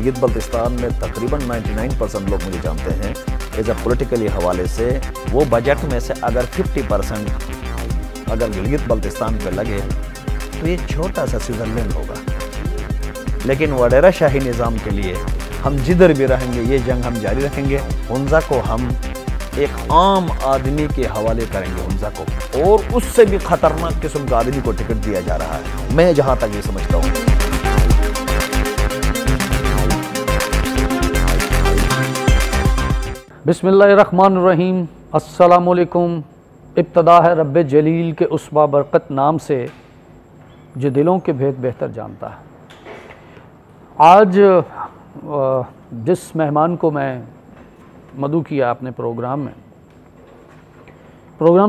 گلگت بلتستان میں تقریباً 99% لوگ مجھے جانتے ہیں ایز اے پولیٹیکلی حوالے سے. وہ بجٹ میں سے اگر 50% اگر گلگت بلتستان پہ لگے تو یہ چھوٹا سا سوئٹزرلینڈ ہوگا. لیکن وڈیرا شاہی نظام کے لیے ہم جدھر بھی رہیں گے یہ جنگ ہم جاری رکھیں گے. ہنزا کو ہم ایک عام آدمی کے حوالے کریں گے ہنزا کو, اور اس سے بھی خطرناک قسم کا آدمی کو ٹکٹ دیا جا رہا ہے, میں جہاں تک یہ سمجھتا ہوں. بسم اللہ الرحمن الرحیم. السلام علیکم. ابتدا ہے رب جلیل کے اس بابرکت نام سے جو دلوں کے بھید بہتر جانتا ہے. آج جس مہمان کو میں مدعو کیا اپنے پروگرام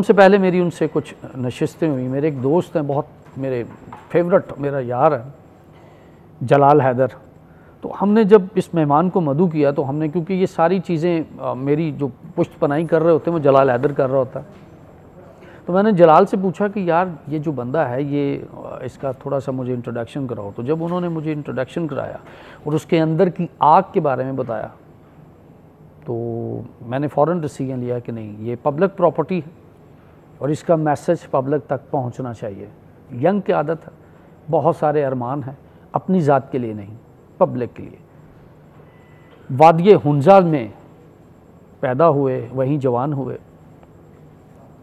سے پہلے میری ان سے کچھ نشستیں ہوئی. میرے ایک دوست ہیں, بہت میرے فیورٹ, میرا یار ہے, جلال حیدر. تو ہم نے جب اس مہمان کو مدعو کیا تو ہم نے, کیونکہ یہ ساری چیزیں میری جو پشت پناہی کر رہے ہوتے ہیں وہ جلال حیدر کر رہا ہوتا ہے, تو میں نے جلال سے پوچھا کہ یار یہ جو بندہ ہے یہ اس کا تھوڑا سا مجھے انٹروڈکشن کراؤ. تو جب انہوں نے مجھے انٹروڈکشن کرایا اور اس کے اندر کی آگ کے بارے میں بتایا تو میں نے فوراً ڈیسیژن لیا کہ نہیں, یہ پبلک پراپرٹی ہے اور اس کا میسج پبلک تک پہنچنا چاہیے. ینگ کی عادت ہے, بہت سارے ارمان ہیں, اپنی ذات کے لیے نہیں, پبلک کے لیے. وادی ہنزا میں پیدا ہوئے, وہیں جوان ہوئے.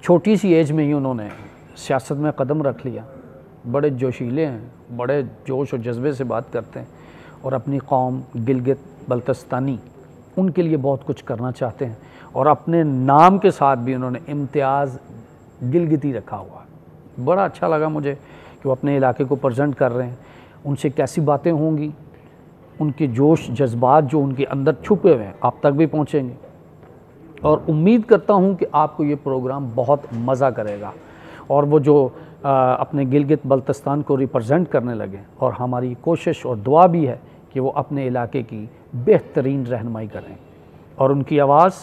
چھوٹی سی ایج میں ہی انہوں نے سیاست میں قدم رکھ لیا. بڑے جوشیلے ہیں, بڑے جوش و جذبے سے بات کرتے ہیں اور اپنی قوم گلگت بلتستانی ان کے لیے بہت کچھ کرنا چاہتے ہیں. اور اپنے نام کے ساتھ بھی انہوں نے امتیاز گلگتی رکھا ہوا. بڑا اچھا لگا مجھے کہ وہ اپنے علاقے کو پریزنٹ کر رہے ہیں. ان سے کیسی باتیں ہوں گی, ان کے جوش جذبات جو ان کے اندر چھپے ہوئے ہیں آپ تک بھی پہنچیں گے. اور امید کرتا ہوں کہ آپ کو یہ پروگرام بہت مزہ کرے گا, اور وہ جو اپنے گلگت بلتستان کو ریپرزینٹ کرنے لگے, اور ہماری کوشش اور دعا بھی ہے کہ وہ اپنے علاقے کی بہترین رہنمائی کریں اور ان کی آواز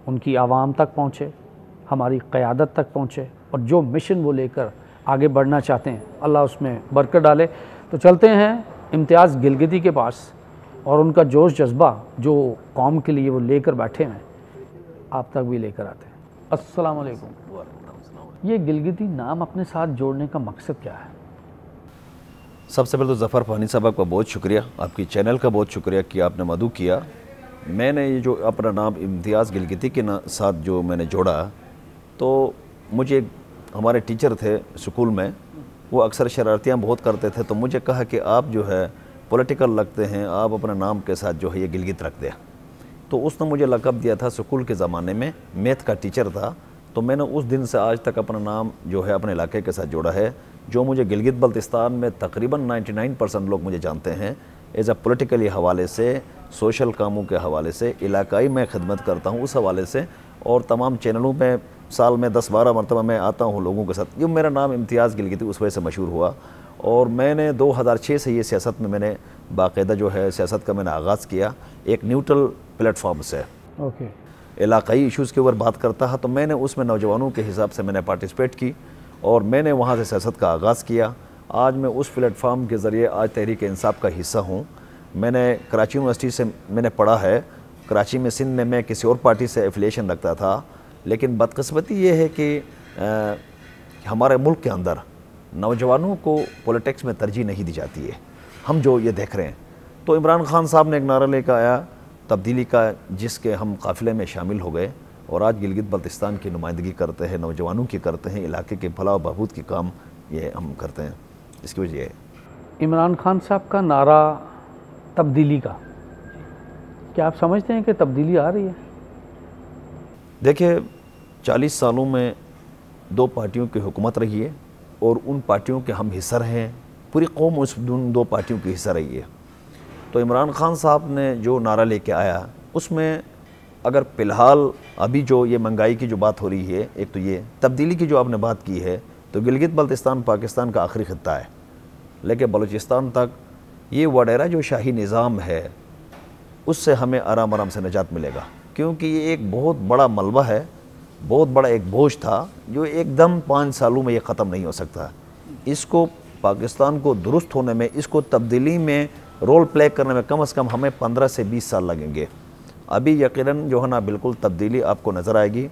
ان کی عوام تک پہنچے, ہماری قیادت تک پہنچے, اور جو مشن وہ لے کر آگے بڑھنا چاہتے ہیں اللہ اس میں برکت ڈالے. تو چلتے ہیں امتیاز گلگتی کے پاس, اور ان کا جوش جذبہ جو قوم کے لیے وہ لے کر بیٹھے ہیں آپ تک بھی لے کر آتے ہیں. السلام علیکم. یہ گلگتی نام اپنے ساتھ جوڑنے کا مقصد کیا ہے؟ سب سے پہلے تو ظفر فانی صاحب کا بہت شکریہ, آپ کی چینل کا بہت شکریہ کہ آپ نے مدعو کیا. میں نے یہ جو اپنا نام امتیاز گلگتی کے ساتھ جو میں نے جوڑا, تو مجھے ہمارے ٹیچر تھے اسکول میں, وہ اکثر شرارتیاں بہت کرتے تھے, تو مجھے کہا کہ آپ جو ہے پولیٹیکل لگتے ہیں, آپ اپنے نام کے ساتھ جو ہے یہ گلگت رکھ دیں. تو اس نے مجھے لقب دیا تھا اسکول کے زمانے میں, میتھ کا ٹیچر تھا. تو میں نے اس دن سے آج تک اپنا نام جو ہے اپنے علاقے کے ساتھ جوڑا ہے. جو مجھے گلگت بلتستان میں تقریباً 99% لوگ مجھے جانتے ہیں ایز اے پولیٹیکلی حوالے سے, سوشل کاموں کے حوالے سے, علاقائی میں خدمت کرتا ہوں اس حوالے سے, اور تمام چینلوں میں سال میں 10-12 مرتبہ میں آتا ہوں لوگوں کے ساتھ. یہ میرا نام امتیاز گلگتی اس وجہ سے مشہور ہوا. اور میں نے 2006 سے یہ سیاست میں نے باقاعدہ جو ہے سیاست کا میں نے آغاز کیا, ایک نیوٹرل پلیٹ فارم سے. علاقائی ایشوز کے اوپر بات کرتا ہے, تو میں نے اس میں نوجوانوں کے حساب سے میں نے پارٹیسپیٹ کی, اور میں نے وہاں سے سیاست کا آغاز کیا. آج میں اس پلیٹ فارم کے ذریعے آج تحریک انصاف کا حصہ ہوں. میں نے کراچی یونیورسٹی سے میں نے پڑھا ہے. کراچی میں سندھ میں میں کسی اور پارٹی سے ایفیلیشن رکھتا تھا, لیکن بدقسمتی یہ ہے کہ ہمارے ملک کے اندر نوجوانوں کو پولیٹکس میں ترجیح نہیں دی جاتی ہے, ہم جو یہ دیکھ رہے ہیں. تو عمران خان صاحب نے ایک نعرہ لے کے آیا تبدیلی کا, جس کے ہم قافلے میں شامل ہو گئے, اور آج گلگت بلتستان کی نمائندگی کرتے ہیں, نوجوانوں کی کرتے ہیں, علاقے کے بھلا و بہبود کے کام یہ ہم کرتے ہیں. اس کی وجہ یہ ہے. عمران خان صاحب کا نعرہ تبدیلی کا, کیا آپ سمجھتے ہیں کہ تبدیلی آ رہی ہے؟ دیکھیں 40 سالوں میں 2 پارٹیوں کی حکومت رہی ہے, اور ان پارٹیوں کے ہم حصہ رہے ہیں. پوری قوم اس 2 پارٹیوں کی حصہ رہی ہے. تو عمران خان صاحب نے جو نعرہ لے کے آیا, اس میں اگر فی الحال ابھی جو یہ مہنگائی کی جو بات ہو رہی ہے, ایک تو یہ تبدیلی کی جو آپ نے بات کی ہے, تو گلگت بلتستان پاکستان کا آخری خطہ ہے, لیکن بلوچستان تک یہ وڈیرا جو شاہی نظام ہے اس سے ہمیں آرام سے نجات ملے گا, کیونکہ یہ ایک بہت بڑا ملبہ ہے, بہت بڑا ایک بوجھ تھا جو ایک دم 5 سالوں میں یہ ختم نہیں ہو سکتا. اس کو پاکستان کو درست ہونے میں, اس کو تبدیلی میں رول پلے کرنے میں کم از کم ہمیں 15 سے 20 سال لگیں گے. ابھی یقیناً جو ہے نا بالکل تبدیلی آپ کو نظر آئے گی,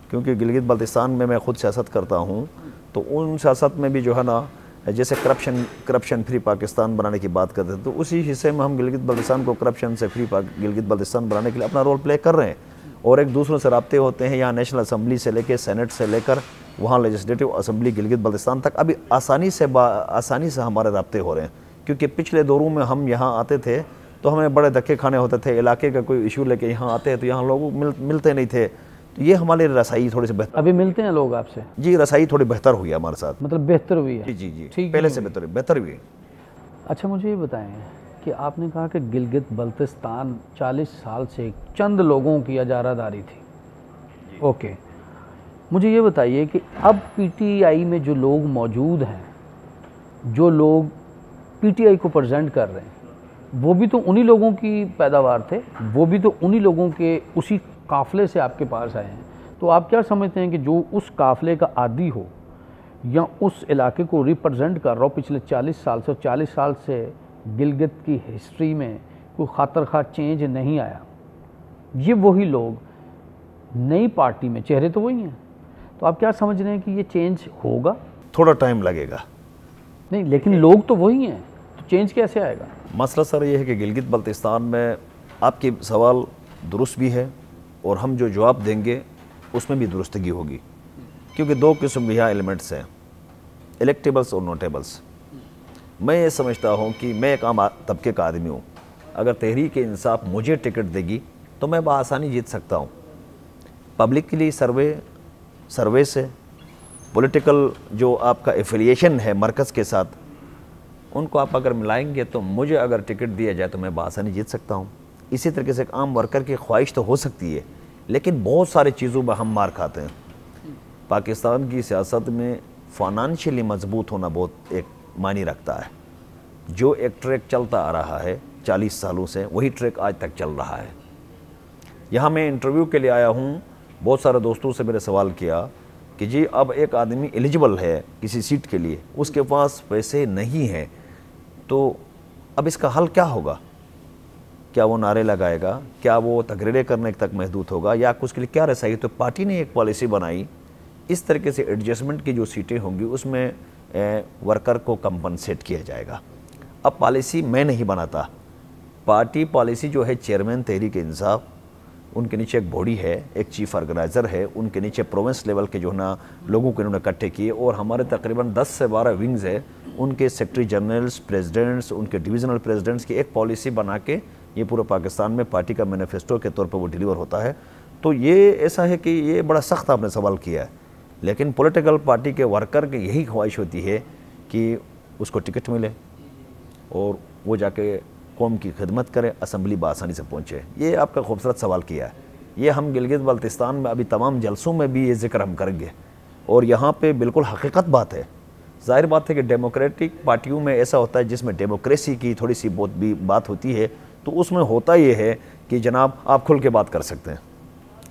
کیونکہ گلگت بلتستان میں خود سیاست کرتا ہوں, تو ان سیاست میں بھی جو ہے نا جیسے کرپشن فری پاکستان بنانے کی بات کرتے ہیں, تو اسی حصے میں ہم گلگت بلتستان کو کرپشن سے فری گلگت بلتستان بنانے کے لیے اپنا رول پلے کر رہے ہیں, اور ایک دوسروں سے رابطے ہوتے ہیں. یہاں نیشنل اسمبلی سے لے کے سینٹ سے لے کر وہاں لیجسلیٹو اسمبلی گلگت بلتستان تک ابھی آسانی سے ہمارے رابطے ہو رہے ہیں, کیونکہ پچھلے دوروں میں ہم یہاں آتے تھے تو ہمیں بڑے دھکے کھانے ہوتے تھے. علاقے کا کوئی ایشو لے کے یہاں آتے ہیں تو یہاں لوگ ملتے نہیں تھے, تو یہ ہمارے رسائی تھوڑی سی بہتر. ابھی ملتے ہیں لوگ آپ سے؟ جی, رسائی تھوڑی بہتر ہوئی ہے ہمارے ساتھ. مطلب بہتر ہوئی ہے؟ جی, پہلے سے بہتر ہوئی. اچھا مجھے یہ بتائیں کہ آپ نے کہا کہ گلگت بلتستان 40 سال سے چند لوگوں کی اجارہ داری تھی. اوکے, مجھے یہ بتائیے کہ اب پی ٹی آئی میں جو لوگ موجود ہیں, جو لوگ پی ٹی آئی کو پریزنٹ کر رہے ہیں, وہ بھی تو انہی لوگوں کی پیداوار تھے, وہ بھی تو انہی لوگوں کے اسی قافلے سے آپ کے پاس آئے ہیں. تو آپ کیا سمجھتے ہیں کہ جو اس قافلے کا عادی ہو یا اس علاقے کو ریپرزینٹ کر رہا ہو پچھلے 40 سال سے, اور 40 سال سے گلگت کی ہسٹری میں کوئی خاطر خواہ چینج نہیں آیا, یہ وہی لوگ نئی پارٹی میں, چہرے تو وہی ہیں, تو آپ کیا سمجھ رہے ہیں کہ یہ چینج ہوگا؟ تھوڑا ٹائم لگے گا. نہیں, لیکن لوگ تو وہی ہیں, تو چینج کیسے آئے گا؟ مسئلہ سر یہ ہے کہ گلگت بلتستان میں آپ کی سوال درست بھی ہے, اور ہم جو جواب دیں گے اس میں بھی درستگی ہوگی, کیونکہ دو قسم کے یہاں ایلیمنٹس ہیں, الیکٹیبلس اور نوٹیبلس. میں یہ سمجھتا ہوں کہ میں ایک عام طبقے کا آدمی ہوں, اگر تحریک انصاف مجھے ٹکٹ دے گی تو میں بآسانی جیت سکتا ہوں. پبلکلی سروے سے پولیٹیکل جو آپ کا ایفیلیشن ہے مرکز کے ساتھ, ان کو آپ اگر ملائیں گے تو مجھے اگر ٹکٹ دیا جائے تو میں بآسانی جیت سکتا ہوں. اسی طریقے سے ایک عام ورکر کی خواہش تو ہو سکتی ہے, لیکن بہت سارے چیزوں میں ہم مار کھاتے ہیں. پاکستان کی سیاست میں فائنانشلی مضبوط ہونا بہت ایک معنی رکھتا ہے. جو ایک ٹریک چلتا آ رہا ہے 40 سالوں سے, وہی ٹریک آج تک چل رہا ہے. یہاں میں انٹرویو کے لیے آیا ہوں, بہت سارے دوستوں سے میرے سوال کیا کہ جی اب ایک آدمی ایلیجبل ہے کسی سیٹ کے لیے, اس کے پاس پیسے نہیں ہیں, تو اب اس کا حل کیا ہوگا؟ کیا وہ نعرے لگائے گا؟ کیا وہ تقریریں کرنے تک محدود ہوگا, یا اس کے لیے کیا رسائی؟ تو پارٹی نے ایک پالیسی بنائی, اس طریقے سے ایڈجسٹمنٹ کی جو سیٹیں ہوں گی اس میں ورکر کو کمپنسیٹ کیا جائے گا. اب پالیسی میں نہیں بناتا, پارٹی پالیسی جو ہے چیئرمین تحریک انصاف, ان کے نیچے ایک باڈی ہے, ایک چیف آرگنائزر ہے, ان کے نیچے پروونس لیول کے جو ہے نا لوگوں کو انہوں نے اکٹھے کیے, اور ہمارے تقریباً 10 سے 12 ونگز ہے, ان کے سیکرٹری جنرلز, پریزیڈنٹس, ان کے ڈویژنل پریزیڈنٹس کی ایک پالیسی بنا کے یہ پورے پاکستان میں پارٹی کا مینیفیسٹو کے طور پر وہ ڈیلیور ہوتا ہے. تو یہ ایسا ہے کہ یہ بڑا سخت آپ نے سوال کیا ہے, لیکن پولیٹیکل پارٹی کے ورکر کی یہی خواہش ہوتی ہے کہ اس کو ٹکٹ ملے اور وہ جا کے قوم کی خدمت کرے, اسمبلی بآسانی سے پہنچے. یہ آپ کا خوبصورت سوال کیا ہے. یہ ہم گلگت بلتستان میں ابھی تمام جلسوں میں بھی یہ ذکر ہم کریں گے, اور یہاں پہ بالکل حقیقت بات ہے. ظاہر بات ہے کہ ڈیموکریٹک پارٹیوں میں ایسا ہوتا ہے جس میں ڈیموکریسی کی تھوڑی سی بہت بھی بات ہوتی ہے, تو اس میں ہوتا یہ ہے کہ جناب آپ کھل کے بات کر سکتے ہیں.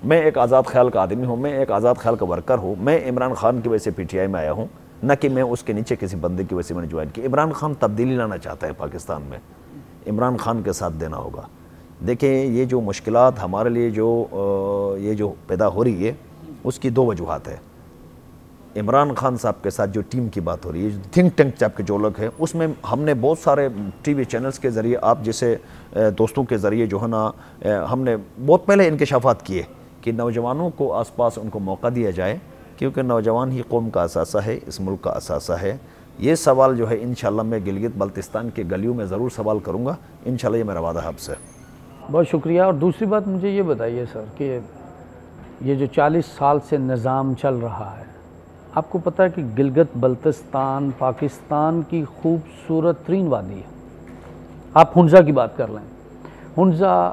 میں ایک آزاد خیال کا آدمی ہوں, میں ایک آزاد خیال کا ورکر ہوں. میں عمران خان کی وجہ سے پی ٹی آئی میں آیا ہوں, نہ کہ میں اس کے نیچے کسی بندے کی وجہ سے میں نے جوائن کی. عمران خان تبدیلی لانا چاہتا ہے پاکستان میں, عمران خان کے ساتھ دینا ہوگا. دیکھیں یہ جو مشکلات ہمارے لیے یہ جو پیدا ہو رہی ہے, اس کی 2 وجوہات ہے. عمران خان صاحب کے ساتھ جو ٹیم کی بات ہو رہی ہے, تھنک ٹینک ٹائپ کے جو لوگ ہیں, اس میں ہم نے بہت سارے ٹی وی چینلز کے ذریعے, آپ جیسے دوستوں کے ذریعے جو ہے نا, ہم نے بہت پہلے انکشافات کیے کہ نوجوانوں کو آس پاس ان کو موقع دیا جائے, کیونکہ نوجوان ہی قوم کا اثاثہ ہے, اس ملک کا اثاثہ ہے. یہ سوال جو ہے انشاءاللہ میں گلگت بلتستان کے گلیوں میں ضرور سوال کروں گا, انشاءاللہ یہ میرا وعدہ ہے آپ سے. بہت شکریہ. اور دوسری بات مجھے یہ بتائیے سر کہ یہ جو 40 سال سے نظام چل رہا ہے, آپ کو پتہ ہے کہ گلگت بلتستان پاکستان کی خوبصورت ترین وادی ہے. آپ ہنزا کی بات کر لیں, ہنزا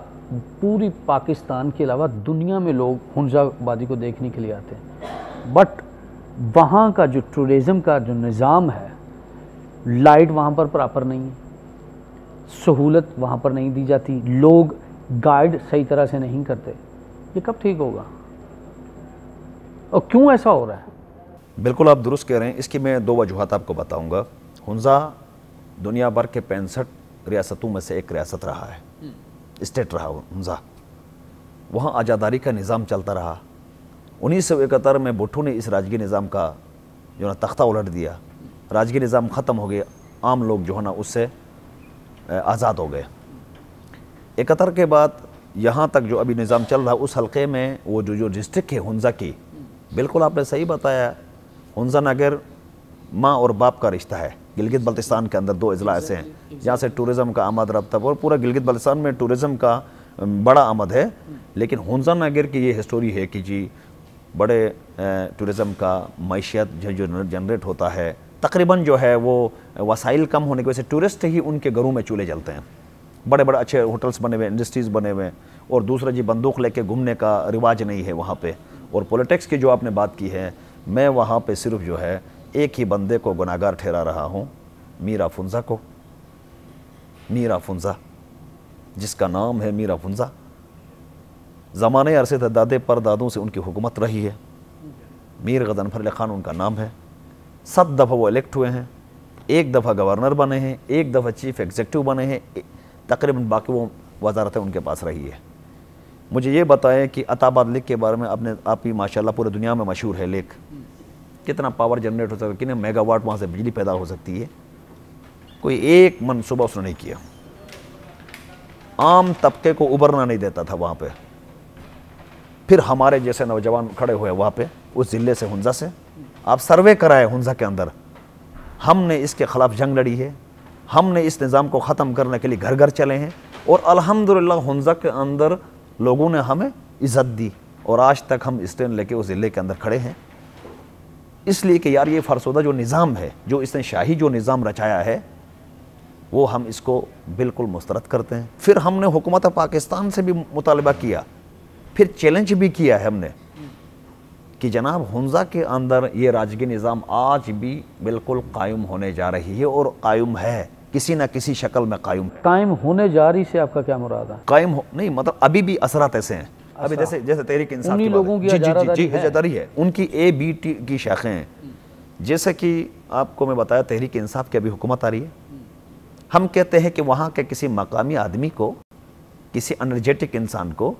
پوری پاکستان کے علاوہ دنیا میں لوگ ہنزا وادی کو دیکھنے کے لیے آتے ہیں, بٹ وہاں کا جو ٹورزم کا جو نظام ہے, لائٹ وہاں پر پراپر نہیں ہے, سہولت وہاں پر نہیں دی جاتی, لوگ گائیڈ صحیح طرح سے نہیں کرتے. یہ کب ٹھیک ہوگا اور کیوں ایسا ہو رہا ہے؟ بالکل آپ درست کہہ رہے ہیں. اس کی میں 2 وجوہات آپ کو بتاؤں گا. ہنزا دنیا بھر کے 65 ریاستوں میں سے ایک ریاست رہا ہے, اسٹیٹ رہا ہنزا. وہاں آزاداری کا نظام چلتا رہا. 1971 میں بھٹو نے اس راجگی نظام کا جو نا تختہ الٹ دیا, راجگی نظام ختم ہو گیا, عام لوگ جو ہے نا اس سے آزاد ہو گئے. 71 کے بعد یہاں تک جو ابھی نظام چل رہا اس حلقے میں وہ جو ڈسٹرکٹ ہے ہنزا کی, بالکل آپ نے صحیح بتایا, ہنزا نگر ماں اور باپ کا رشتہ ہے. گلگت بلتستان کے اندر 2 اضلاع ایسے ہیں جہاں سے ٹورزم کا آمد رفتہ, اور پورا گلگت بلتستان میں ٹورزم کا بڑا آمد ہے. لیکن ہنزا نگر کی یہ ہسٹوری ہے کہ جی بڑے ٹورزم کا معیشت جو جنریٹ ہوتا ہے, تقریباً جو ہے وہ وسائل کم ہونے کی وجہ سے ٹورسٹ ہی ان کے گھروں میں چولے جلتے ہیں, بڑے بڑے اچھے ہوٹلز بنے ہوئے, انڈسٹریز بنے ہوئے, اور دوسرا جی بندوق لے کے گھومنے کا رواج نہیں ہے وہاں پہ. اور پولیٹکس کی جو آپ نے بات کی ہے, میں وہاں پہ صرف جو ہے ایک ہی بندے کو گناہگار ٹھہرا رہا ہوں, میر افروزہ کو. میر افروزہ جس کا نام ہے میر افروزہ, زمانے عرصے تک دادے پر دادوں سے ان کی حکومت رہی ہے. میر غضنفر علی خان ان کا نام ہے. 7 دفعہ وہ الیکٹ ہوئے ہیں, 1 دفعہ گورنر بنے ہیں, 1 دفعہ چیف ایگزیکٹو بنے ہیں, تقریباً باقی وہ وزارتیں ان کے پاس رہی ہے. مجھے یہ بتائیں کہ عطا آباد لیک کے بارے میں آپ کی ماشاءاللہ پورے دنیا میں مشہور ہے لیک, کتنا پاور جنریٹ ہو سکتا ہے, کتنے میگا واٹ وہاں سے بجلی پیدا ہو سکتی ہے. کوئی ایک منصوبہ اس نے نہیں کیا, عام طبقے کو ابھرنا نہیں دیتا تھا وہاں پہ. پھر ہمارے جیسے نوجوان کھڑے ہوئے وہاں پہ اس ضلع سے ہنزا سے, آپ سروے کرائے ہنزا کے اندر, ہم نے اس کے خلاف جنگ لڑی ہے, ہم نے اس نظام کو ختم کرنے کے لیے گھر گھر چلے ہیں, اور الحمدللہ ہنزا کے اندر لوگوں نے ہمیں عزت دی, اور آج تک ہم اسٹینڈ لے کے اس ضلع کے اندر کھڑے ہیں. اس لیے کہ یار یہ فرسودہ جو نظام ہے, جو اس نے شاہی جو نظام رچایا ہے, وہ ہم اس کو بالکل مسترد کرتے ہیں. پھر ہم نے حکومت پاکستان سے بھی مطالبہ کیا, پھر چیلنج بھی کیا ہے ہم نے کہ جناب ہنزا کے اندر یہ راجگی نظام آج بھی بالکل قائم ہونے جا رہی ہے, اور قائم ہے, کسی نہ کسی شکل میں قائم. قائم ہونے جا رہی سے آپ کا کیا مراد ہے؟ قائم نہیں, مطلب ابھی بھی اثرات ایسے ہیں. ابھی جیسے تحریک انصاف انہی لوگوں کی اجارہ ہے, ان کی اے بی ٹی کی شاخیں ہیں. جیسے کہ آپ کو میں بتایا تحریک انصاف کی ابھی حکومت آ رہی ہے. ہم کہتے ہیں کہ وہاں کے کسی مقامی آدمی کو, کسی انرجیٹک انسان کو,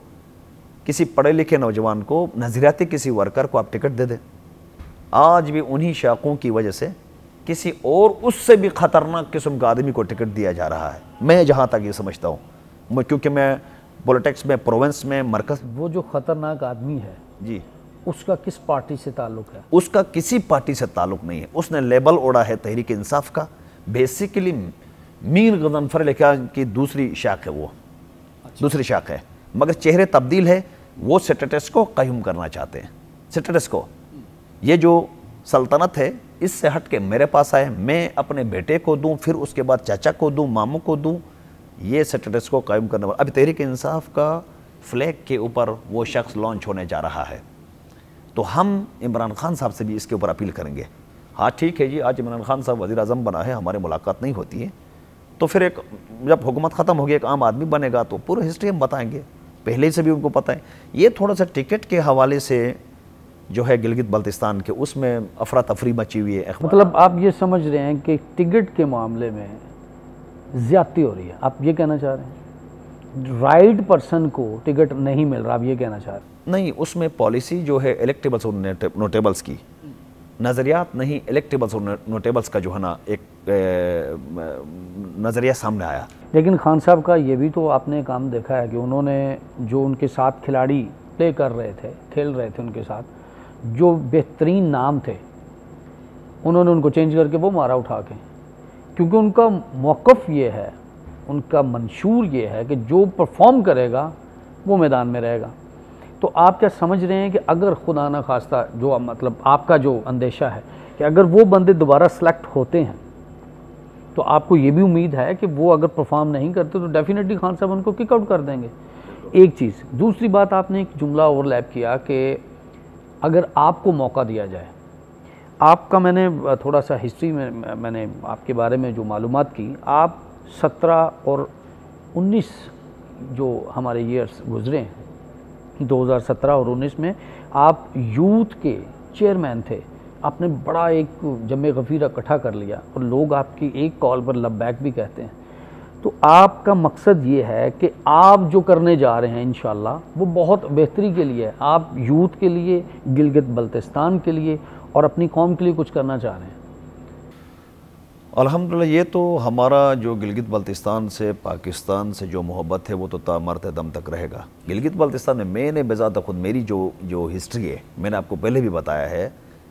کسی پڑھے لکھے نوجوان کو, نظریاتی کسی ورکر کو آپ ٹکٹ دے دیں. آج بھی انہی شاخوں کی وجہ سے کسی اور اس سے بھی خطرناک قسم کا آدمی کو ٹکٹ دیا جا رہا ہے. میں جہاں تک یہ سمجھتا ہوں, کیونکہ میں پولیٹکس میں, پروونس میں, مرکز. وہ جو خطرناک آدمی ہے جی, اس کا کس پارٹی سے تعلق ہے؟ اس کا کسی پارٹی سے تعلق نہیں ہے. اس نے لیبل اوڑا ہے تحریک انصاف کا. بیسیکلی میر غضنفر علی خان کی دوسری شاخ ہے, وہ دوسری شاخ ہے, مگر چہرے تبدیل ہے. وہ سٹیٹس کو قائم کرنا چاہتے ہیں. سٹیٹس کو, یہ جو سلطنت ہے اس سے ہٹ کے میرے پاس آئے, میں اپنے بیٹے کو دوں, پھر اس کے بعد چاچا کو دوں, ماموں کو دوں, یہ سٹیٹس کو قائم کرنے والا. ابھی تحریک انصاف کا فلیگ کے اوپر وہ شخص لانچ ہونے جا رہا ہے. تو ہم عمران خان صاحب سے بھی اس کے اوپر اپیل کریں گے. ہاں ٹھیک ہے جی, آج عمران خان صاحب وزیر اعظم بنا ہے, ہمارے ملاقات نہیں ہوتی ہے, تو پھر ایک جب حکومت ختم ہوگی ایک عام آدمی بنے گا تو پورا ہسٹری ہم بتائیں گے, پہلے سے بھی ان کو پتہ ہے. یہ تھوڑا سا ٹکٹ کے حوالے سے جو ہے گلگت بلتستان کے, اس میں افراتفری مچی ہوئی ہے. مطلب آپ یہ سمجھ رہے ہیں کہ ٹکٹ کے معاملے میں زیادتی ہو رہی ہے, آپ یہ کہنا چاہ رہے ہیں رائٹ پرسن کو ٹکٹ نہیں مل رہا, آپ یہ کہنا چاہ رہے ہیں؟ نہیں, اس میں پالیسی جو ہے الیکٹیبلز اور نوٹیبلز کی, نظریات نہیں, الیکٹیبلز اور نوٹیبلز کا جو ہے نا ایک نظریہ سامنے آیا. لیکن خان صاحب کا یہ بھی تو آپ نے کام دیکھا ہے کہ انہوں نے جو ان کے ساتھ کھلاڑی پلے کر رہے تھے, کھیل رہے تھے, ان کے ساتھ جو بہترین نام تھے انہوں نے ان کو چینج کر کے وہ مارا اٹھا کے, کیونکہ ان کا موقف یہ ہے, ان کا منشور یہ ہے کہ جو پرفارم کرے گا وہ میدان میں رہے گا. تو آپ کیا سمجھ رہے ہیں کہ اگر خدا نہ خواستہ, جو مطلب آپ کا جو اندیشہ ہے کہ اگر وہ بندے دوبارہ سلیکٹ ہوتے ہیں تو آپ کو یہ بھی امید ہے کہ وہ اگر پرفارم نہیں کرتے تو ڈیفینیٹلی خان صاحب ان کو کک آؤٹ کر دیں گے؟ ایک چیز. دوسری بات, آپ نے ایک جملہ اوور لیپ کیا کہ اگر آپ کو موقع دیا جائے, آپ کا میں نے تھوڑا سا ہسٹری میں نے آپ کے بارے میں جو معلومات کی, آپ 17 اور 19 جو ہمارے ایئرس گزرے ہیں 2017 اور 19 میں آپ یوتھ کے چیئرمین تھے. آپ نے بڑا ایک جمع غفیر اکٹھا کر لیا اور لوگ آپ کی ایک کال پر لبیک بھی کہتے ہیں. تو آپ کا مقصد یہ ہے کہ آپ جو کرنے جا رہے ہیں انشاءاللہ وہ بہت بہتری کے لیے ہے، آپ یوتھ کے لیے، گلگت بلتستان کے لیے اور اپنی قوم کے لیے کچھ کرنا چاہ رہے ہیں۔ الحمدللہ یہ تو ہمارا جو گلگت بلتستان سے، پاکستان سے جو محبت ہے وہ تو تا مرتے دم تک رہے گا۔ گلگت بلتستان میں نے بذات خود میری جو ہسٹری ہے، میں نے آپ کو پہلے بھی بتایا ہے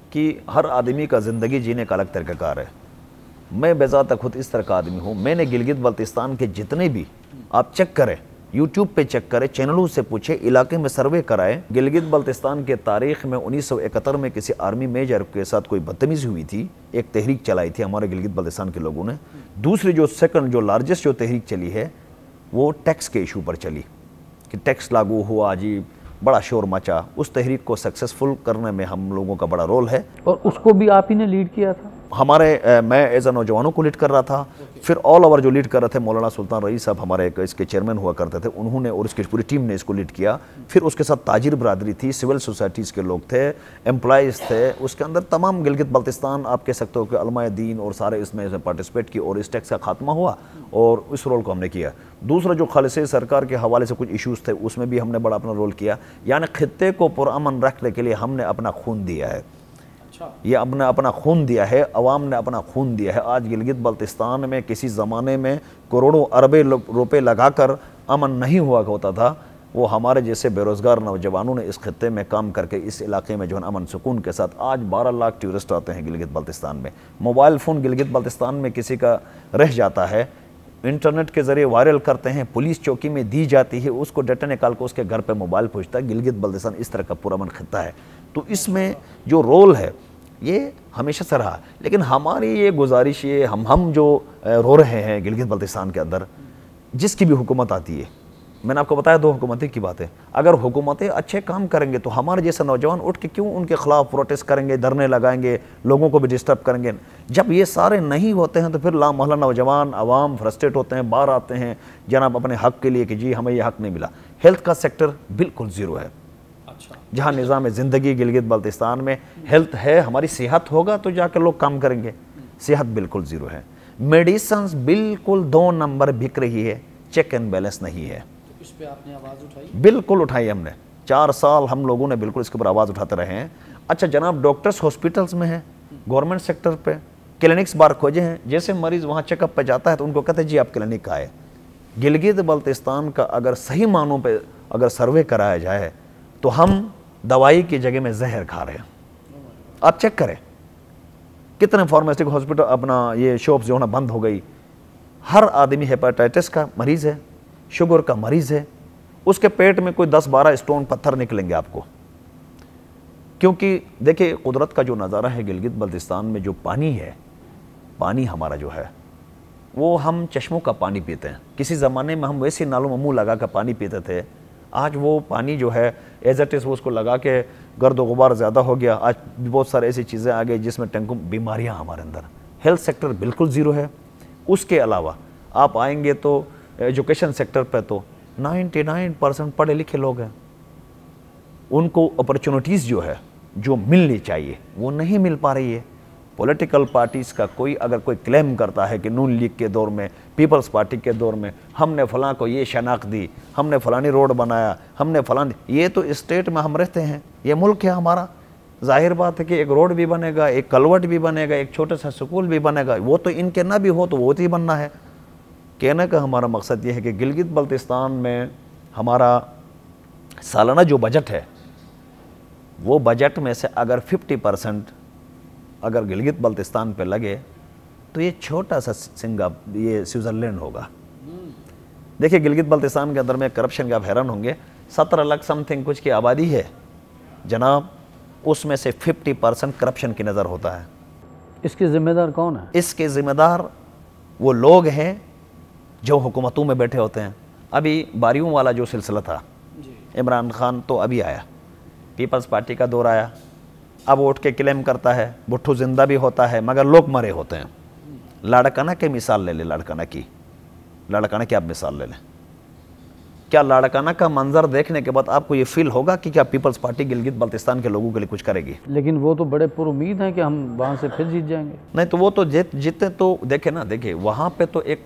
کہ ہر آدمی کا زندگی جینے کا الگ طریقہ کار ہے۔ میں بذات خود اس طرح کا آدمی ہوں۔ میں نے گلگت بلتستان کے جتنے بھی آپ چیک کریں، یوٹیوب پہ چیک کریں، چینلوں سے پوچھیں، علاقے میں سروے کرائیں، گلگت بلتستان کے تاریخ میں 1971 میں کسی آرمی میجر کے ساتھ کوئی بدتمیزی ہوئی تھی، ایک تحریک چلائی تھی ہمارے گلگت بلتستان کے لوگوں نے۔ دوسری جو سیکنڈ جو لارجسٹ جو تحریک چلی ہے وہ ٹیکس کے ایشو پر چلی کہ ٹیکس لاگو ہوا جی، بڑا شور مچا۔ اس تحریک کو سکسیسفل کرنے میں ہم لوگوں کا بڑا رول ہے، اور اس کو بھی آپ ہی نے لیڈ کیا تھا؟ میں ایز اے نوجوانوں کو لیڈ کر رہا تھا، پھر آل اوور جو لیڈ کر رہے تھے مولانا سلطان رئیس صاحب ہمارے اس کے چیئرمین ہوا کرتے تھے، انہوں نے اور اس کی پوری ٹیم نے اس کو لیڈ کیا۔ پھر اس کے ساتھ تاجر برادری تھی، سول سوسائٹیز کے لوگ تھے، امپلائیز تھے، اس کے اندر تمام گلگت بلتستان آپ کہہ سکتے ہو کہ علماء دین اور سارے اس میں پارٹیسپیٹ کی، اور اس ٹیکس کا خاتمہ ہوا اور اس رول کو ہم نے کیا۔ دوسرا جو خالص سرکار کے حوالے سے کچھ ایشوز تھے اس میں بھی ہم نے بڑا اپنا رول کیا، یعنی خطے کو پرامن رکھنے کے لیے ہم نے اپنا خون دیا ہے۔ یہ اپنا خون دیا ہے، عوام نے اپنا خون دیا ہے۔ آج گلگت بلتستان میں کسی زمانے میں کروڑوں اربیں روپے لگا کر امن نہیں ہوا ہوتا تھا، وہ ہمارے جیسے بے روزگار نوجوانوں نے اس خطے میں کام کر کے اس علاقے میں جو ہے امن سکون کے ساتھ آج 12 لاکھ ٹورسٹ آتے ہیں گلگت بلتستان میں۔ موبائل فون گلگت بلتستان میں کسی کا رہ جاتا ہے، انٹرنیٹ کے ذریعے وائرل کرتے ہیں، پولیس چوکی میں دی جاتی ہے، اس کو ڈیٹا نکال کے اس کے گھر پہ موبائل پہنچتا ہے۔ گلگت بلتستان اس طرح کا پرامن خطہ ہے، تو اس میں جو رول ہے یہ ہمیشہ سے رہا۔ لیکن ہماری یہ گزارش یہ ہم جو رو رہے ہیں گلگت بلتستان کے اندر، جس کی بھی حکومت آتی ہے، میں نے آپ کو بتایا 2 حکومتیں کی بات ہے، اگر حکومتیں اچھے کام کریں گے تو ہمارے جیسے نوجوان اٹھ کے کیوں ان کے خلاف پروٹیسٹ کریں گے، دھرنے لگائیں گے، لوگوں کو بھی ڈسٹرب کریں گے؟ جب یہ سارے نہیں ہوتے ہیں تو پھر لامحالہ نوجوان عوام فرسٹریٹ ہوتے ہیں، باہر آتے ہیں جناب اپنے حق کے لیے کہ جی ہمیں یہ حق نہیں ملا۔ ہیلتھ کا سیکٹر بالکل زیرو ہے۔ جہاں نظام زندگی گلگت بلتستان میں ہیلتھ ہے، ہماری صحت ہوگا تو جا کے لوگ کام کریں گے، صحت بالکل زیرو ہے۔ میڈیسنز بالکل 2 نمبر بک رہی ہے، چیک اینڈ بیلنس نہیں ہے۔ اس پہ آپ نے آواز اٹھائی؟ بالکل اٹھائی ہم نے، 4 سال ہم لوگوں نے بالکل اس کے اوپر آواز اٹھاتے رہے ہیں۔ اچھا جناب، ڈاکٹرز ہاسپٹلز میں ہیں، گورنمنٹ سیکٹر پہ کلینکس بار کھوجے ہیں، جیسے مریض وہاں چیک اپ پہ جاتا ہے تو ان کو کہتے ہیں جی آپ کلینک آئے۔ گلگت بلتستان کا اگر صحیح معنوں پہ اگر سروے کرایا جائے تو ہم دوائی کی جگہ میں زہر کھا رہے ہیں۔ آپ چیک کریں کتنے فارمیسٹک ہاسپٹل اپنا یہ شاپس جو ہے نا بند ہو گئی۔ ہر آدمی ہیپاٹائٹس کا مریض ہے، شوگر کا مریض ہے، اس کے پیٹ میں کوئی 10-12 اسٹون پتھر نکلیں گے آپ کو، کیونکہ دیکھیں قدرت کا جو نظارہ ہے گلگت بلتستان میں، جو پانی ہے، پانی ہمارا جو ہے وہ ہم چشموں کا پانی پیتے ہیں۔ کسی زمانے میں ہم ویسے نالوں میں منہ لگا کر پانی پیتے تھے، آج وہ پانی جو ہے ایز اٹ از وہ اس کو لگا کے گرد و غبار زیادہ ہو گیا۔ آج بہت سارے ایسی چیزیں آ گئی جس میں ٹینکوں بیماریاں ہمارے اندر۔ ہیلتھ سیکٹر بالکل زیرو ہے۔ اس کے علاوہ آپ آئیں گے تو ایجوکیشن سیکٹر پہ تو 99% پڑھے لکھے لوگ ہیں، ان کو اپرچونٹیز جو ہے جو ملنی چاہیے وہ نہیں مل پا رہی ہے۔ پولیٹیکل پارٹیز کا اگر کوئی کلیم کرتا ہے کہ نون لیگ کے دور میں، پیپلز پارٹی کے دور میں ہم نے فلاں کو یہ شناخت دی، ہم نے فلانی روڈ بنایا، ہم نے یہ تو اسٹیٹ میں ہم رہتے ہیں، یہ ملک ہے ہمارا، ظاہر بات ہے کہ ایک روڈ بھی بنے گا، ایک کلوٹ بھی بنے گا، ایک چھوٹا سا سکول بھی بنے گا، وہ تو ان کے نہ بھی ہو تو وہ ہی بننا ہے۔ کہنے کا ہمارا مقصد یہ ہے کہ گلگت بلتستان میں ہمارا سالانہ جو بجٹ ہے، وہ بجٹ میں سے اگر 50% اگر گلگت بلتستان پہ لگے تو یہ چھوٹا سا یہ سوئٹزرلینڈ ہوگا۔ دیکھیں گلگت بلتستان کے اندر میں کرپشن کے آپ حیران ہوں گے، 17 لاکھ سم تھنگ کچھ کی آبادی ہے جناب، اس میں سے 50% کرپشن کی نظر ہوتا ہے۔ اس کے ذمہ دار کون ہے؟ اس کے ذمہ دار وہ لوگ ہیں جو حکومتوں میں بیٹھے ہوتے ہیں۔ ابھی باریوں والا جو سلسلہ تھا، عمران خان تو ابھی آیا، پیپلز پارٹی کا دور آیا، اب ووٹ کے کلیم کرتا ہے، بھٹو زندہ بھی ہوتا ہے مگر لوگ مرے ہوتے ہیں۔ لاڑکانہ کی مثال لے لیں، لاڑکانہ کی آپ مثال لے لیں، کیا لاڑکانہ کا منظر دیکھنے کے بعد آپ کو یہ فیل ہوگا کہ کیا پیپلز پارٹی گلگت بلتستان کے لوگوں کے لیے کچھ کرے گی؟ لیکن وہ تو بڑے پر امید ہیں کہ ہم وہاں سے پھر جیت جائیں گے۔ نہیں تو وہ تو جیتے تو دیکھیں نا، دیکھیں وہاں پہ تو ایک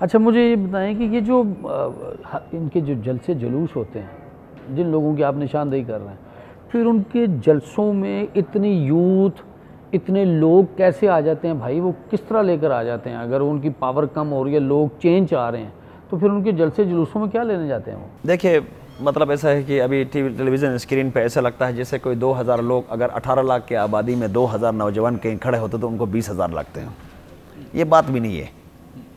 اچھا مجھے یہ بتائیں کہ یہ جو ان کے جو جلسے جلوس ہوتے ہیں جن لوگوں کی آپ نشاندہی کر رہے ہیں، پھر ان کے جلسوں میں اتنی یوتھ، اتنے لوگ کیسے آ جاتے ہیں بھائی؟ وہ کس طرح لے کر آ جاتے ہیں؟ اگر ان کی پاور کم ہو رہی ہے، لوگ چینج آ رہے ہیں، تو پھر ان کے جلسے جلوسوں میں کیا لینے جاتے ہیں وہ؟ دیکھیے مطلب ایسا ہے کہ ابھی ٹیلی ویژن اسکرین پہ ایسا لگتا ہے جیسے کوئی 2000 لوگ، اگر 18 لاکھ کی آبادی میں 2000 نوجوان کہیں کھڑے ہوتے تو ان کو 20,000 لگتے ہیں. یہ بات بھی نہیں ہے.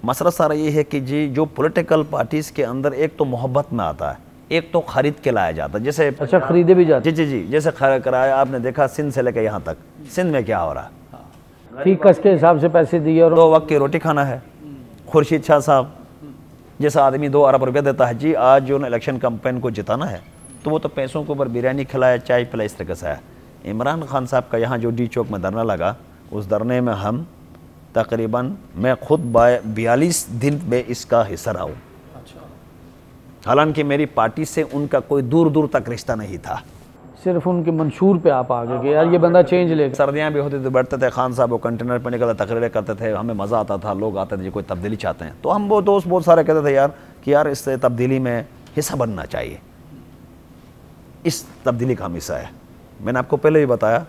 مسئلہ سارا یہ ہے کہ جی جو پولیٹیکل پارٹیز کے اندر ایک تو محبت میں آتا ہے، ایک تو خرید کے لایا جاتا ہے. جیسے اچھا خریدے بھی جاتے جی جیسے کرایا آپ نے دیکھا سندھ سے لے کے یہاں تک. سندھ میں کیا ہو رہا ہے؟ فی کس کے حساب سے پیسے دیے اور 2 وقت کی روٹی کھانا ہے. خورشید شاہ صاحب جیسا آدمی 2 ارب روپیہ دیتا ہے، جی آج جو الیکشن کمپین کو جتانا ہے تو وہ تو پیسوں کے اوپر بریانی کھلایا، چائے پلایا، اس طرح سے ہے. عمران خان صاحب کا یہاں جو ڈی چوک میں دھرنا لگا، اس دھرنے میں ہم تقریباً میں خود 42 دن میں اس کا حصہ رہا ہوں. حالانکہ میری پارٹی سے ان کا کوئی دور دور تک رشتہ نہیں تھا. صرف ان کے منشور پہ آپ آگے کہ یار یہ بندہ چینج لے گا. سردیاں بھی ہوتی تھے، بیٹھتے تھے خان صاحب وہ کنٹینر پہ نکلتے تقریریں کرتے تھے، ہمیں مزہ آتا تھا. لوگ آتے تھے جو کوئی تبدیلی چاہتے ہیں، تو ہم وہ دوست بہت سارے کہتے تھے یار کہ یار اس سے تبدیلی میں حصہ بننا چاہیے، اس تبدیلی کا ہم حصہ ہے. میں نے آپ کو پہلے بھی بتایا،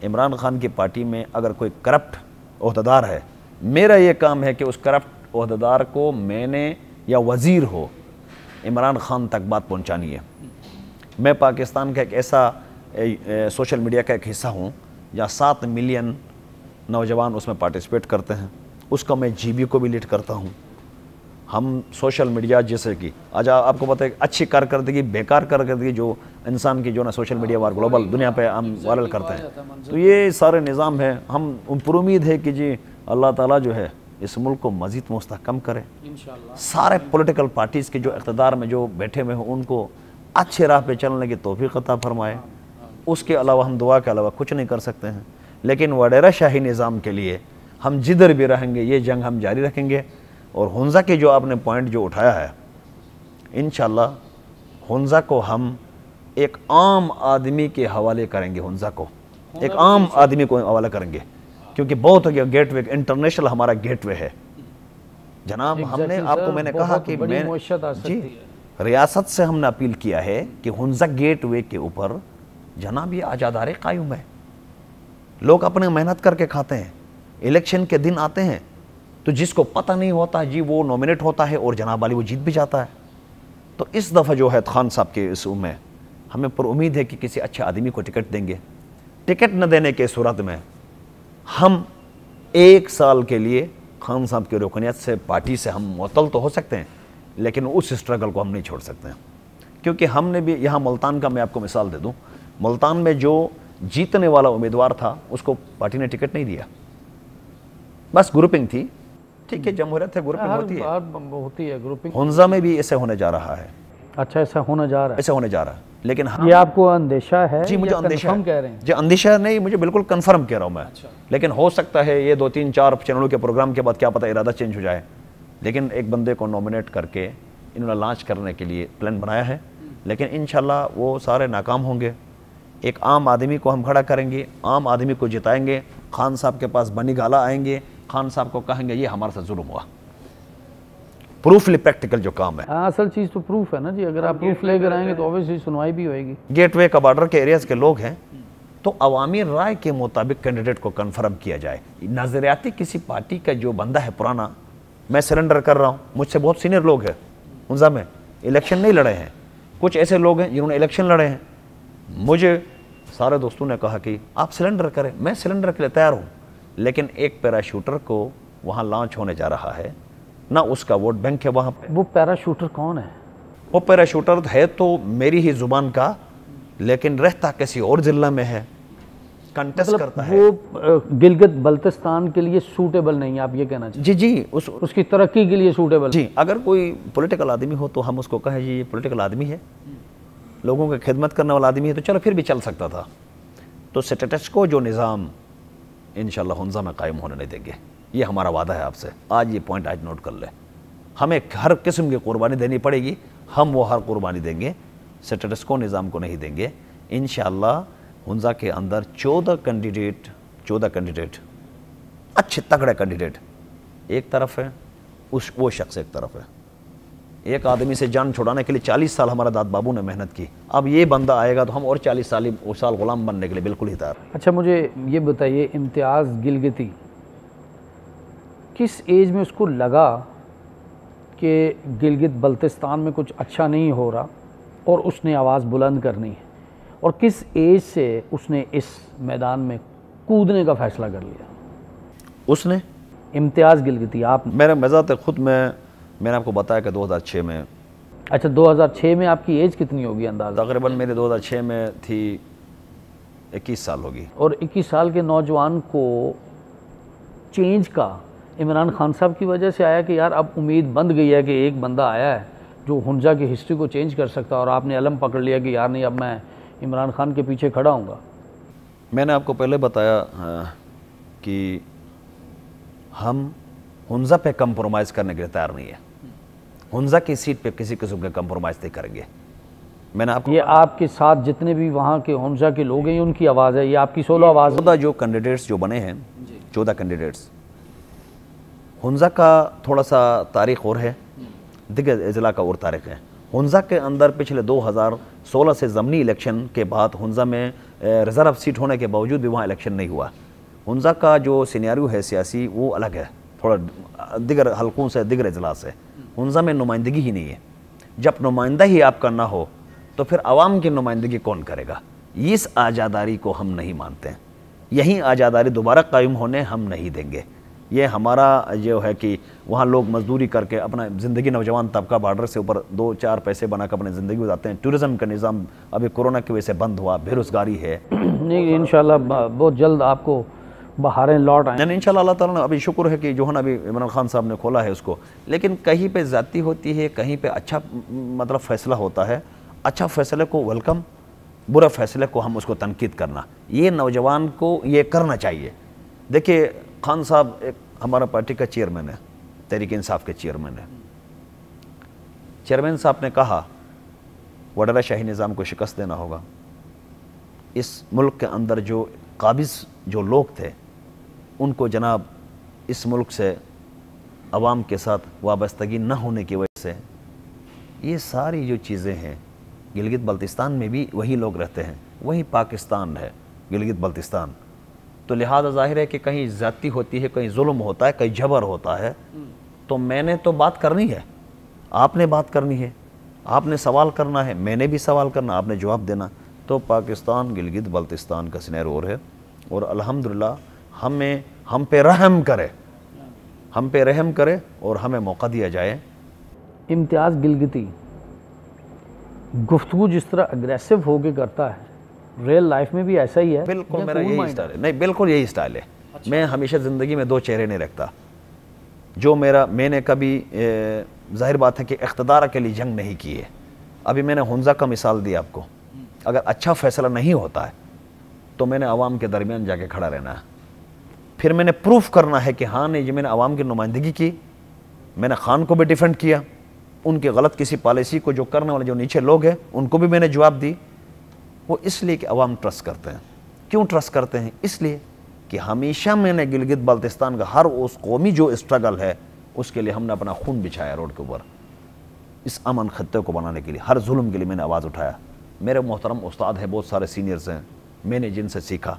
عمران خان کی پارٹی میں اگر کوئی کرپٹ عہدیدار ہے، میرا یہ کام ہے کہ اس کرپٹ عہدیدار کو میں نے یا وزیر ہو عمران خان تک بات پہنچانی ہے. میں پاکستان کا ایک ایسا سوشل میڈیا کا ایک حصہ ہوں جہاں 7 ملین نوجوان اس میں پارٹیسپیٹ کرتے ہیں. اس کا میں جی بی کو بھی لیڈ کرتا ہوں. ہم سوشل میڈیا جیسے کہ آج آپ کو پتہ ہے اچھی کارکردگی، بیکار کارکردگی جو انسان کی جو نا سوشل میڈیا وار گلوبل دنیا پہ ہم وائرل کرتے ہیں، تو یہ سارے نظام ہے. ہم پر امید ہے کہ جی اللہ تعالیٰ جو ہے اس ملک کو مزید مستحکم کرے. سارے پولیٹیکل پارٹیز کے جو اقتدار میں جو بیٹھے ہوئے ہوں ان کو اچھے راہ پہ چلنے کی توفیق عطا فرمائے. اس کے علاوہ ہم دعا کے علاوہ کچھ نہیں کر سکتے ہیں. لیکن وڈیرا شاہی نظام کے لیے ہم جدھر بھی رہیں گے یہ جنگ ہم جاری رکھیں گے. اور ہنزا کے جو آپ نے پوائنٹ جو اٹھایا ہے، انشاءاللہ ہنزا کو ہم ایک عام آدمی کے حوالے کریں گے. ہنزا کو ایک عام آدمی کو حوالہ کریں گے، کیونکہ بہت ہو گیا گیٹ وے، انٹرنیشنل ہمارا گیٹ وے ہے جناب. ہم نے آپ کو میں نے کہا کہ میں جی ریاست سے ہم نے اپیل کیا ہے کہ ہنزا گیٹ وے کے اوپر جناب یہ آزادارے قائم ہے. لوگ اپنے محنت کر کے کھاتے ہیں. الیکشن کے دن آتے ہیں تو جس کو پتہ نہیں ہوتا جی وہ نومینیٹ ہوتا ہے اور جناب والی وہ جیت بھی جاتا ہے. تو اس دفعہ جو ہے خان صاحب کے اس میں ہمیں پر امید ہے کہ کسی اچھے آدمی کو ٹکٹ دیں گے. ٹکٹ نہ دینے کے صورت میں ہم 1 سال کے لیے خان صاحب کی رکنیت سے پارٹی سے ہم معطل تو ہو سکتے ہیں، لیکن اس اسٹرگل کو ہم نہیں چھوڑ سکتے ہیں. کیونکہ ہم نے بھی یہاں ملتان کا میں آپ کو مثال دے دوں، ملتان میں جو جیتنے والا امیدوار تھا اس کو پارٹی نے ٹکٹ نہیں دیا. بس گروپنگ تھی. ٹھیک ہے، جمہوریت ہے، گروپنگ ہوتی ہے گروپنگ. ہنزا میں بھی ایسے ہونے جا رہا ہے. اچھا ایسا ہونے جا رہا ہے؟ ایسے ہونے جا رہا ہے. لیکن یہ آپ کو اندیشہ ہے؟ جی مجھے اندیشہ کہہ رہے ہیں؟ جی اندیشہ نہیں، مجھے بالکل کنفرم کہہ رہا ہوں میں. لیکن ہو سکتا ہے یہ 2-3-4 چینلوں کے پروگرام کے بعد کیا پتہ ارادہ چینج ہو جائے. لیکن ایک بندے کو نومینیٹ کر کے انہوں نے لانچ کرنے کے لیے پلان بنایا ہے. لیکن انشاءاللہ وہ سارے ناکام ہوں گے. ایک عام آدمی کو ہم کھڑا کریں گے، عام آدمی کو جتائیں گے. خان صاحب کے پاس بنی گالا آئیں گے، خان صاحب کو کہیں گے یہ ہمارے ساتھ ظلم ہوا. پروفلی پریکٹیکل جو کام ہے. اصل چیز تو پروف ہے نا جی. اگر آپ پروف لے کر آئیں گے تو اوبیسلی سنوائی بھی ہوئے گی. گیٹ وے کا بارڈر کے ایریاز کے لوگ ہیں تو عوامی رائے کے مطابق کینڈیڈیٹ کو کنفرم کیا جائے. نظریاتی کسی پارٹی کا جو بندہ ہے پرانا، میں سرنڈر کر رہا ہوں، مجھ سے بہت سینئر لوگ ہیں ہنزا میں، الیکشن نہیں لڑے ہیں. کچھ ایسے لوگ ہیں جنہوں نے الیکشن لڑے ہیں. مجھے سارے دوستوں نے کہا کہ آپ سرنڈر کریں. میں سرنڈر کے لیے تیار ہوں. لیکن ایک پیراشوٹر کو وہاں لانچ ہونے جا رہا ہے، نہ اس کا ووٹ بینک ہے وہاں پہ. وہ پیراشوٹر کون ہے؟ وہ پیراشوٹر ہے تو میری ہی زبان کا، لیکن رہتا کسی اور ضلع میں ہے، کنٹیسٹ کرتا ہے. وہ گلگت بلتستان کے لیے سوٹیبل نہیں ہے، آپ یہ کہنا چاہیے؟ جی اس کی ترقی کے لیے سوٹیبل. جی اگر کوئی پولیٹیکل آدمی ہو تو ہم اس کو کہیں جی یہ پولیٹیکل آدمی ہے، لوگوں کی خدمت کرنے والا آدمی ہے، تو چلو پھر بھی چل سکتا تھا. تو سٹیٹس کو جو نظام انشاءاللہ ہنزا میں قائم ہونے نہیں دیں گے. یہ ہمارا وعدہ ہے آپ سے. آج یہ پوائنٹ آج نوٹ کر لیں. ہمیں ہر قسم کی قربانی دینی پڑے گی، ہم وہ ہر قربانی دیں گے. سٹیٹس کو نظام کو نہیں دیں گے. انشاءاللہ ہنزا کے اندر 14 کینڈیڈیٹ اچھے تگڑے کینڈیڈیٹ ایک طرف ہیں وہ شخص ایک طرف ہے. ایک آدمی سے جان چھڑانے کے لیے 40 سال ہمارا داد بابو نے محنت کی, اب یہ بندہ آئے گا تو ہم اور 40 سال غلام بننے کے لیے بالکل ہی تیار. اچھا مجھے یہ بتائیے, امتیاز گلگتی کس ایج میں اس کو لگا کہ گلگت بلتستان میں کچھ اچھا نہیں ہو رہا اور اس نے آواز بلند کرنی ہے, اور کس ایج سے اس نے اس میدان میں کودنے کا فیصلہ کر لیا؟ اس نے امتیاز گلگتی, آپ میرے مزاج خود میں نے آپ کو بتایا کہ 2006 میں. اچھا 2006 میں آپ کی ایج کتنی ہوگی اندازہ؟ تقریباً میرے 2006 میں تھی 21 سال ہوگی. اور 21 سال کے نوجوان کو چینج کا عمران خان صاحب کی وجہ سے آیا کہ یار اب امید بند گئی ہے کہ ایک بندہ آیا ہے جو ہنزا کی ہسٹری کو چینج کر سکتا ہے, اور آپ نے علم پکڑ لیا کہ یار نہیں, اب میں عمران خان کے پیچھے کھڑا ہوں گا. میں نے آپ کو پہلے بتایا کہ ہم ہنزا پہ کمپرومائز کرنے کے لیے تیار نہیں ہے. ہنزا کی سیٹ پہ کسی قسم کے کمپرومائز نہیں کریں گے. میں نے آپ کو, یہ آپ کے ساتھ جتنے بھی وہاں کے ہنزا کے لوگ ہیں ان کی آواز ہے, یہ آپ کی سولو آواز ہے؟ 14 جو کینڈیڈیٹس جو بنے ہیں, 14 کینڈیڈیٹس, ہنزا کا تھوڑا سا تاریخ اور ہے, دیگر اضلاع کا اور تاریخ ہے. ہنزا کے اندر پچھلے 2016 سے ضمنی الیکشن کے بعد ہنزا میں ریزرو سیٹ ہونے کے باوجود بھی وہاں الیکشن نہیں ہوا. ہنزا کا جو سینیریو ہے سیاسی وہ الگ ہے تھوڑا دیگر حلقوں سے, دیگر اضلاع سے. ہنزا میں نمائندگی ہی نہیں ہے. جب نمائندہ ہی آپ کا نہ ہو تو پھر عوام کی نمائندگی کون کرے گا؟ اس آزاداری کو ہم نہیں مانتے ہیں. یہی آزاداری دوبارہ قائم ہونے ہم نہیں دیں گے. یہ ہمارا جو ہے کہ وہاں لوگ مزدوری کر کے اپنا زندگی, نوجوان طبقہ بارڈر سے اوپر 2-4 پیسے بنا کر اپنے زندگی گزارتے ہیں. ٹورزم کا نظام ابھی کورونا کی وجہ سے بند ہوا, بے روزگاری ہے. نہیں انشاءاللہ بہت جلد آپ کو بہاریں لوٹ آئیں. نہیں انشاءاللہ اللہ تعالیٰ نے ابھی شکر ہے کہ جو ہے نا ابھی عمران خان صاحب نے کھولا ہے اس کو, لیکن کہیں پہ زیادتی ہوتی ہے, کہیں پہ اچھا مطلب فیصلہ ہوتا ہے. اچھا فیصلے کو ویلکم, برا فیصلے کو ہم اس کو تنقید کرنا, یہ نوجوان کو یہ کرنا چاہیے. دیکھیے خان صاحب ایک ہمارا پارٹی کا چیئرمین ہے, تحریک انصاف کے چیئرمین ہے. چیئرمین صاحب نے کہا وڈیرا شاہی نظام کو شکست دینا ہوگا. اس ملک کے اندر جو قابض جو لوگ تھے ان کو جناب اس ملک سے عوام کے ساتھ وابستگی نہ ہونے کی وجہ سے یہ ساری جو چیزیں ہیں, گلگت بلتستان میں بھی وہی لوگ رہتے ہیں, وہی پاکستان ہے گلگت بلتستان, تو لہذا ظاہر ہے کہ کہیں زیادتی ہوتی ہے, کہیں ظلم ہوتا ہے, کہیں جبر ہوتا ہے. تو میں نے تو بات کرنی ہے, آپ نے بات کرنی ہے, آپ نے سوال کرنا ہے, میں نے بھی سوال کرنا, آپ نے جواب دینا. تو پاکستان گلگت بلتستان کا سینیریو اور ہے, اور الحمدللہ ہم پہ رحم کرے, ہم پہ رحم کرے اور ہمیں موقع دیا جائے. امتیاز گلگتی گفتگو جس طرح اگریسو ہو کے کرتا ہے, ریل لائف میں بھی ایسا ہی ہے؟ بالکل میرا یہی سٹائل ہے. نہیں بالکل یہی سٹائل ہے. میں ہمیشہ زندگی میں 2 چہرے نہیں رکھتا. جو میں نے کبھی ظاہر بات ہے کہ اقتدار کے لیے جنگ نہیں کی ہے. ابھی میں نے ہنزا کا مثال دیا آپ کو. اگر اچھا فیصلہ نہیں ہوتا ہے تو میں نے عوام کے درمیان جا کے کھڑا رہنا ہے. پھر میں نے پروف کرنا ہے کہ ہاں نہیں, میں نے عوام کی نمائندگی کی, میں نے خان کو بھی ڈیفینڈ کیا, ان کے غلط کسی پالیسی کو جو کرنے والے جو نیچے لوگ ہیں ان کو بھی میں نے جواب دی. وہ اس لیے کہ عوام ٹرسٹ کرتے ہیں. کیوں ٹرسٹ کرتے ہیں؟ اس لیے کہ ہمیشہ میں نے گلگت بلتستان کا ہر اس قومی جو اسٹرگل ہے اس کے لیے ہم نے اپنا خون بچھایا روڈ کے اوپر. اس امن خطے کو بنانے کے لیے, ہر ظلم کے لیے میں نے آواز اٹھایا. میرے محترم استاد ہیں, بہت سارے سینئرز ہیں, میں نے جن سے سیکھا,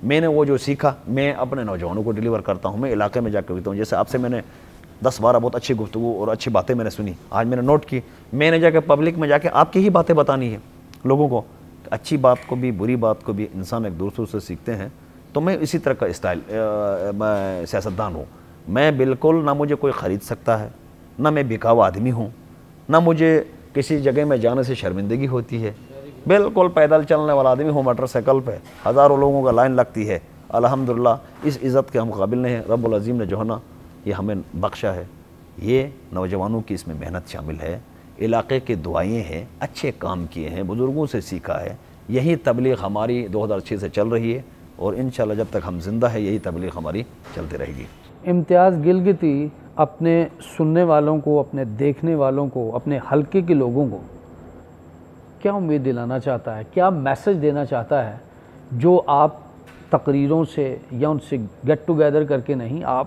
میں نے وہ جو سیکھا میں اپنے نوجوانوں کو ڈیلیور کرتا ہوں. میں علاقے میں جا کے ہوتا ہوں, جیسے آپ سے میں نے 10-12 بہت اچھی گفتگو اور اچھی باتیں میں نے سنی, آج میں نے نوٹ کی. میں نے جا کے پبلک میں جا کے آپ کی ہی باتیں بتانی ہے لوگوں کو. اچھی بات کو بھی بری بات کو بھی انسان ایک دوسرے سے سیکھتے ہیں. تو میں اسی طرح کا اسٹائل میں سیاستدان ہوں. میں بالکل نہ مجھے کوئی خرید سکتا ہے, نہ میں بکاؤ آدمی ہوں, نہ مجھے کسی جگہ میں جانے سے شرمندگی ہوتی ہے. بالکل پیدل چلنے والا آدمی ہوں, موٹر سائیکل پہ ہزاروں لوگوں کا لائن لگتی ہے. الحمدللہ اس عزت کے ہم قابل نہیں ہیں. رب العظیم نے جو ہے نا یہ ہمیں بخشا ہے. یہ نوجوانوں کی اس میں محنت شامل ہے, علاقے کے دعائیں ہیں, اچھے کام کیے ہیں, بزرگوں سے سیکھا ہے. یہی تبلیغ ہماری 2006 سے چل رہی ہے, اور انشاءاللہ جب تک ہم زندہ ہیں یہی تبلیغ ہماری چلتی رہے گی. امتیاز گلگتی اپنے سننے والوں کو, اپنے دیکھنے والوں کو, اپنے حلقے کے لوگوں کو کیا امید دلانا چاہتا ہے, کیا میسج دینا چاہتا ہے جو آپ تقریروں سے یا ان سے گیٹ ٹوگیدر کر کے نہیں, آپ